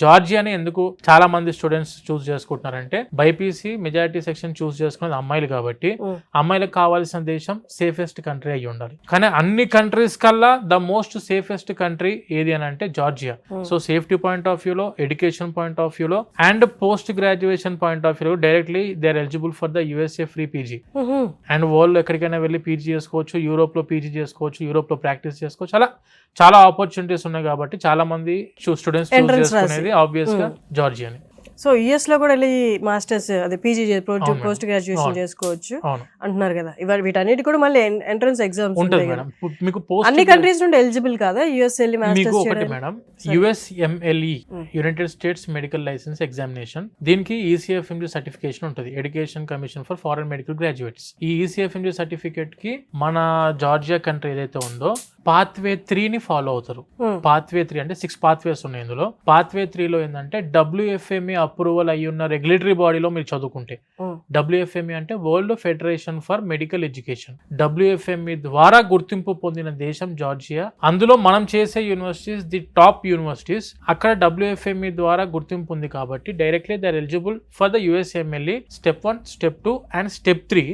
జార్జియాని ఎందుకు చాలా మంది స్టూడెంట్స్ చూస్ చేసుకుంటున్నారంటే బైపీసీ మెజారిటీ సెక్షన్ చూస్ చేసుకునేది అమ్మాయిలు కాబట్టి అమ్మాయిలకు కావాల్సిన దేశం సేఫెస్ట్ కంట్రీ అయ్యి ఉండాలి. కానీ అన్ని కంట్రీస్ కల్లా ద మోస్ట్ సేఫెస్ట్ కంట్రీ ఏది అని అంటే Georgia. So safety point of వ్యూలో, ఎడ్యుకేషన్ పాయింట్ ఆఫ్ వ్యూలో and post graduation point of వ్యూలో directly they are eligible for the USA free PG. And world ఎక్కడికైనా వెళ్ళి పీజీ చేసుకోవచ్చు, యూరోప్ లో పీజీ చేసుకోవచ్చు, యూరోప్ లో ప్రాక్టీస్ చేసుకోవచ్చు. అలా చాలా ఆపర్చునిటీస్ ఉన్నాయి కాబట్టి చాలా మంది స్టూడెంట్స్ చూస్ చేసుకునేది ఆబ్వియస్ గా జార్జియాని. సో యుఎస్ లో కూడా వెళ్ళి మాస్టర్స్ అదే పీజీ పోస్ట్ గ్రాడ్యుయేషన్ చేసుకోవచ్చు అంటున్నారు కదా. ఇవాళ వీటన్నిటి కూడా మళ్ళీ ఎంట్రన్స్ ఎగ్జామ్స్ ఉంటుంది మేడం. మీకు అన్ని కంట్రీస్ నుండి ఎలిజిబుల్ కాదా యుఎస్ వెళ్ళి మాస్టర్స్ ఒకటి madam, USMLE United states medical licence examination. దీనికి ఈసీఎఫ్ఎంజీ సర్టిఫికేషన్ ఉంటుంది, education commission for foreign medical graduates. ఈ ఈసీఎఫ్ఎంజీ సర్టిఫికేట్ కి మన జార్జియా కంట్రీ ఏదైతే ఉందో పాత్వే 3 ని ఫాలో అవుతారు. పాత్వే 3 అంటే 6 పాత్వేస్ ఉన్నాయి ఇందులో. పాత్వే 3 లో ఏంటంటే WFME అప్రూవల్ అయ్యి ఉన్న రెగ్యులేటరీ బాడీలో మీరు చదువుకుంటే, WFME అంటే world federation for medical education, WFME ద్వారా గుర్తింపు పొందిన దేశం జార్జియా. అందులో మనం చేసే యూనివర్సిటీస్ ది టాప్ యూనివర్సిటీస్. అక్కడ WFME ద్వారా గుర్తింపు ఉంది కాబట్టి directly they are eligible for the USMLE step 1, step 2 and step 3.